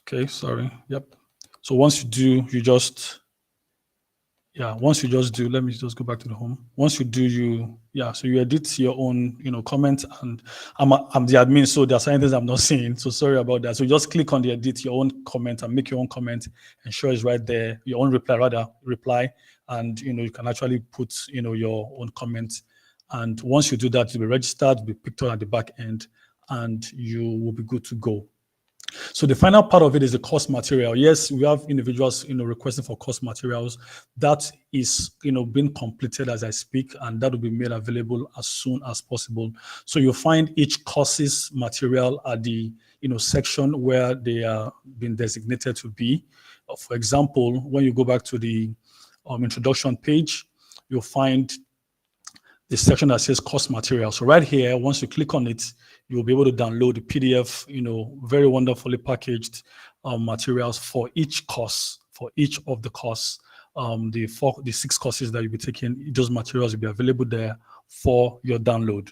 okay, sorry, yep. So once you do, once you just do, let me just go back to the home. Once you do, so you edit your own, comment, and I'm the admin, so there are certain things I'm not seeing, so sorry about that. So you just click on the edit your own comment and make your own comment, ensure it's right there, your own reply, and, you can actually put, your own comment. And once you do that, you'll be registered, be picked up at the back end, and you will be good to go. So the final part of it is the course material. Yes, we have individuals, requesting for course materials. That is, being completed as I speak, and that will be made available as soon as possible. So you'll find each course's material at the, section where they are being designated to be. For example, when you go back to the introduction page, you'll find the section that says course material. So right here, once you click on it, you'll be able to download the PDF, very wonderfully packaged materials for each course, for each of the course, the 6 courses that you'll be taking. Those materials will be available there for your download.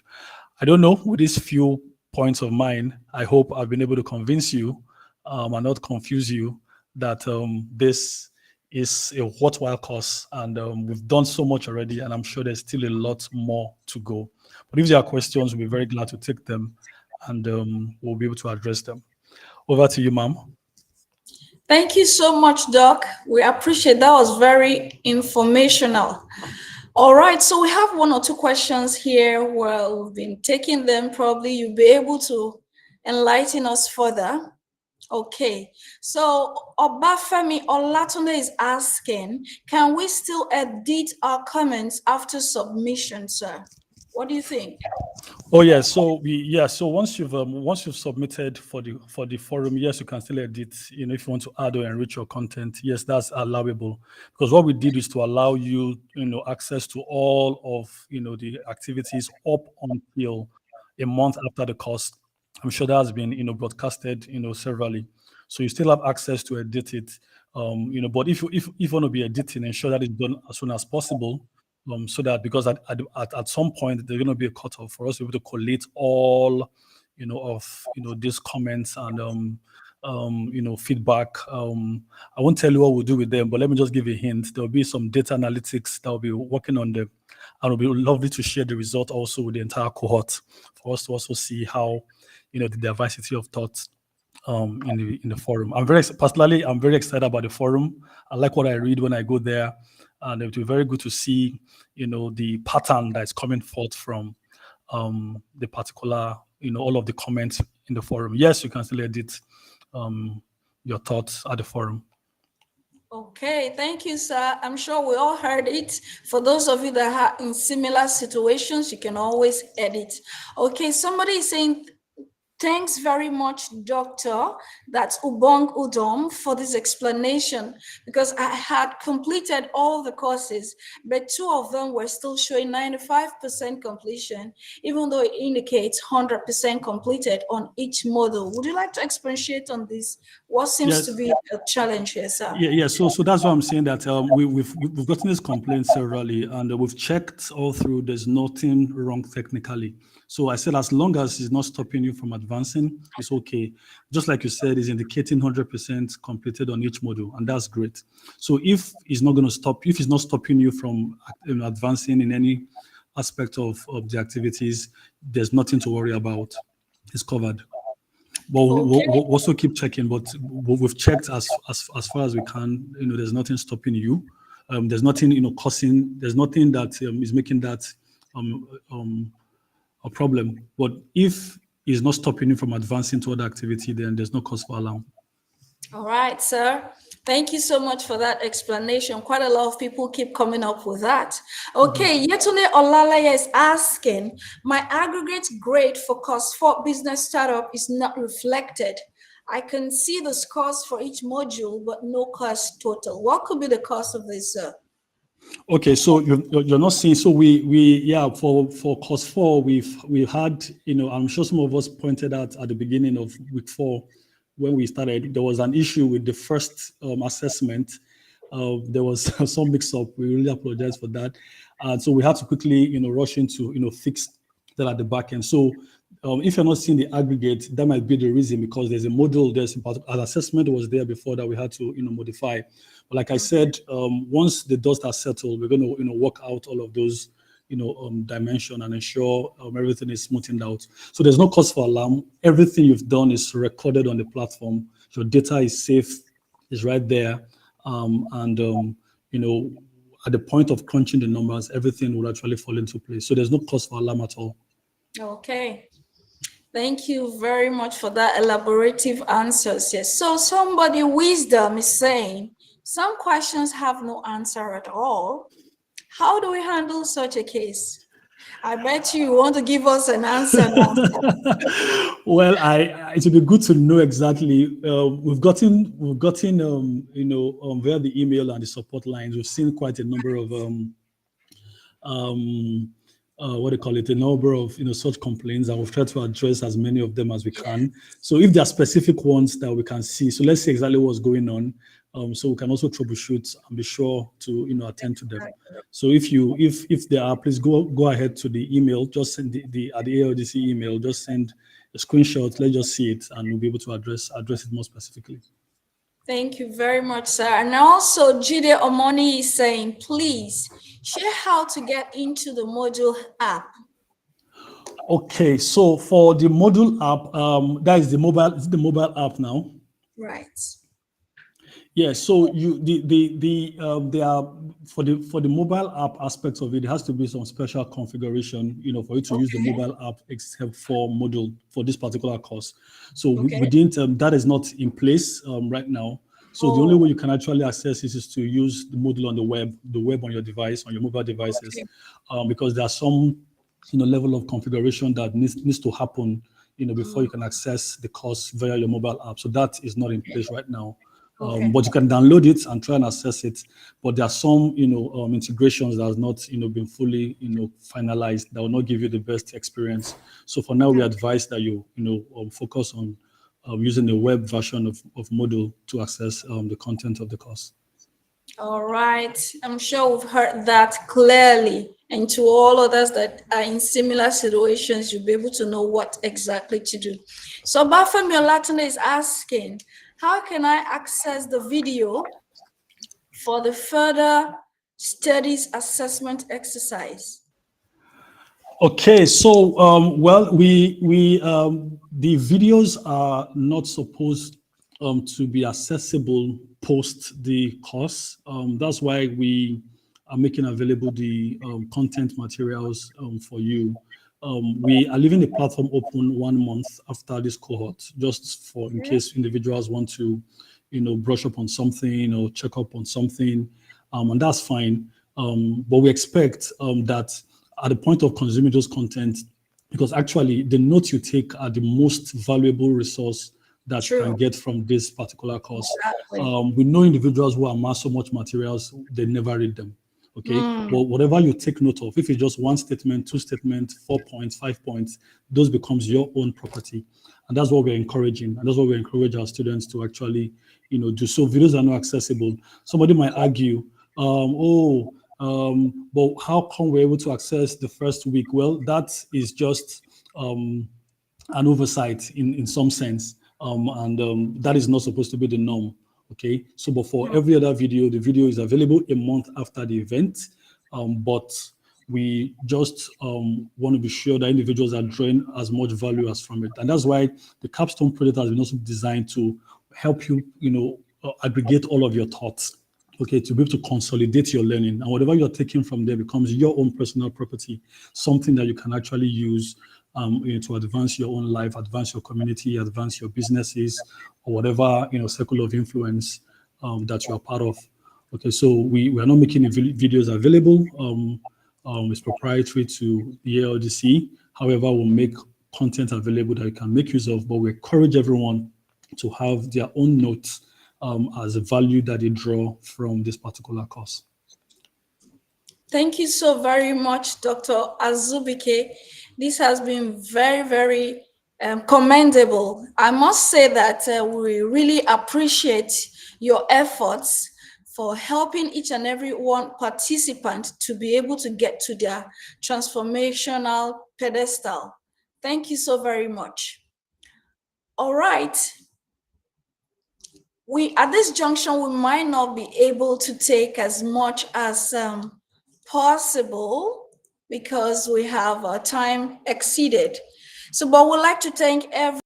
I don't know, with these few points of mine, I hope I've been able to convince you and not confuse you that this is a worthwhile course, and we've done so much already, and I'm sure there's still a lot more to go. But if there are questions, we'll be very glad to take them, and we'll be able to address them. Over to you, ma'am.
Thank you so much, Doc. We appreciate that. Was very informational. All right, so we have 1 or 2 questions here. Well, we've been taking them. Probably you'll be able to enlighten us further. Okay, so Obafemi Olatunde is asking, can we still edit our comments after submission, sir? What do you think?
Oh yeah, so so once you've submitted for the forum, yes, you can still edit. If you want to add or enrich your content, yes, that's allowable. Because what we did is to allow you, access to all of the activities up until a month after the course. I'm sure that has been broadcasted severally, so you still have access to edit it. But if you want to be editing, ensure that it's done as soon as possible. So that, because at some point there's going to be a cutoff for us to be able to collate all of these comments and feedback. I won't tell you what we'll do with them, but let me just give you a hint. There'll be some data analytics that will be working on them, and it'll be lovely to share the result also with the entire cohort for us to also see how the diversity of thoughts in the forum. I'm very excited about the forum. I like what I read when I go there, and it will be very good to see the pattern that's coming forth from the particular all of the comments in the forum. Yes, you can still edit your thoughts at the forum.
Okay, thank you, sir. I'm sure we all heard it. For those of you that are in similar situations, you can always edit. Okay, somebody is saying, thanks very much, Doctor, that's Ubong Udom, for this explanation, because I had completed all the courses, but 2 of them were still showing 95% completion, even though it indicates 100% completed on each module. Would you like to expatiate on this? What seems to be a challenge here, sir?
Yeah. So that's why I'm saying that we've gotten this complaint severally, and we've checked all through. There's nothing wrong technically. So I said, as long as it's not stopping you from advancing, it's okay. Just like you said, it's indicating 100% completed on each module, and that's great. So if it's not going to stop, if it's not stopping you from advancing in any aspect of the activities, there's nothing to worry about. It's covered. But we'll also keep checking. But we've checked as far as we can. There's nothing stopping you. There's nothing causing. There's nothing that is making that a problem. But if it's not stopping you from advancing to other activity, then there's no cause for alarm.
All right, sir. Thank you so much for that explanation. Quite a lot of people keep coming up with that. Okay, Yetune Olalaya is asking, my aggregate grade for course 4 business startup is not reflected. I can see the scores for each module, but no cost total. What could be the cost of this, sir?
Okay, so you're not seeing. So for course 4, we've had, I'm sure some of us pointed out at the beginning of week 4 when we started, there was an issue with the first assessment. There was some mix-up. We really apologize for that, and so we had to quickly rush into fix that at the back end. So if you're not seeing the aggregate, that might be the reason, because there's a model, an assessment was there before that we had to modify. But like I said, once the dust has settled, we're going to work out all of those dimension and ensure everything is smoothened out. So there's no cause for alarm. Everything you've done is recorded on the platform. Your data is safe, is right there, and at the point of crunching the numbers, everything will actually fall into place. So there's no cause for alarm at all.
Okay. Thank you very much for that elaborative answers. Yes. So somebody wisdom is saying some questions have no answer at all. How do we handle such a case? I bet you want to give us an answer now.
Well, it would be good to know exactly. We've gotten via the email and the support lines. We've seen quite a number of a number of such complaints, and we've tried to address as many of them as we can. So if there are specific ones that we can see, so let's see exactly what's going on, so we can also troubleshoot and be sure to attend to them. So if there are, please go ahead to the email. Just send the ALDC email. Just send a screenshot. Let's just see it, and we'll be able to address it more specifically.
Thank you very much, sir. And also, Jide Omoni is saying, please share how to get into the module app.
Okay, so for the module app, that is the mobile app now.
Right.
Yeah, so they are for the mobile app aspects of it, there has to be some special configuration, for you to use the mobile app except for module for this particular course. So we didn't, that is not in place right now. So the only way you can actually access this is to use the module on the web on your device, on your mobile devices, because there are some level of configuration that needs to happen before you can access the course via your mobile app. So that is not in place right now. But you can download it and try and access it. But there are some, integrations that has not, been fully, finalized, that will not give you the best experience. So for now, we advise that you, focus on using a web version of Moodle to access the content of the course.
All right. I'm sure we've heard that clearly. And to all others that are in similar situations, you'll be able to know what exactly to do. So Bafemi Olatune is asking, how can I access the video for the further studies assessment exercise?
Okay, so the videos are not supposed to be accessible post the course. That's why we are making available the content materials for you. We are leaving the platform open 1 month after this cohort, just for in case individuals want to, brush up on something or check up on something, and that's fine. But we expect that at the point of consuming those content, because actually the notes you take are the most valuable resource that you can get from this particular course. Exactly. We know individuals who amass so much materials, they never read them. Okay, but whatever you take note of, if it's just 1 statement, 2 statements, 4 points, 5 points, those becomes your own property. And that's what we're encouraging. And that's what we encourage our students to actually, do. So videos are not accessible. Somebody might argue, but how come we're able to access the first week? Well, that is just an oversight in some sense. And that is not supposed to be the norm. Okay, so but for every other video, the video is available a month after the event. But we just want to be sure that individuals are drawing as much value as from it. And that's why the Capstone project has been also designed to help you, aggregate all of your thoughts, okay, to be able to consolidate your learning. And whatever you're taking from there becomes your own personal property, something that you can actually use to advance your own life, advance your community, advance your businesses, or whatever circle of influence that you are part of. Okay, so we are not making the videos available. It's proprietary to the ALDC. However, we'll make content available that you can make use of, but we encourage everyone to have their own notes as a value that they draw from this particular course.
Thank you so very much, Dr. Azubike. This has been very, very commendable. I must say that we really appreciate your efforts for helping each and every one participant to be able to get to their transformational pedestal. Thank you so very much. All right. At this junction, we might not be able to take as much as possible because we have time exceeded. So, but we'd like to thank every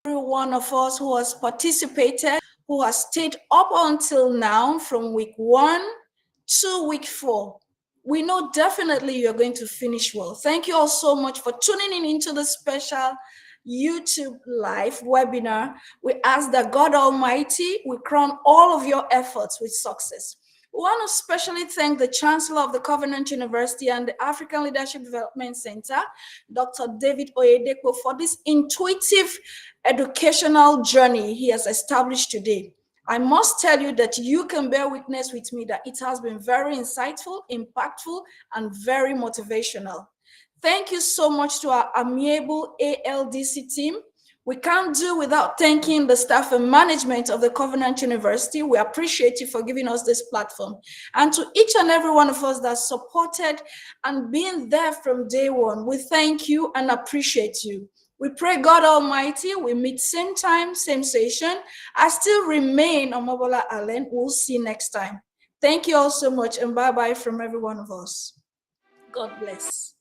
one of us who has participated, who has stayed up until now from week 1 to week 4. We know definitely you're going to finish well. Thank you all so much for tuning in into the special YouTube live webinar. We ask that God Almighty will crown all of your efforts with success. We want to especially thank the Chancellor of the Covenant University and the African Leadership Development Center, Dr. David Oyedepo, for this intuitive educational journey he has established today. I must tell you that you can bear witness with me that it has been very insightful, impactful, and very motivational. Thank you so much to our amiable ALDC team. We can't do without thanking the staff and management of the Covenant University. We appreciate you for giving us this platform. And to each and every one of us that supported and been there from day one, we thank you and appreciate you. We pray God Almighty, we meet same time, same session. I still remain Omobola Allen. We'll see you next time. Thank you all so much, and bye-bye from every one of us. God bless.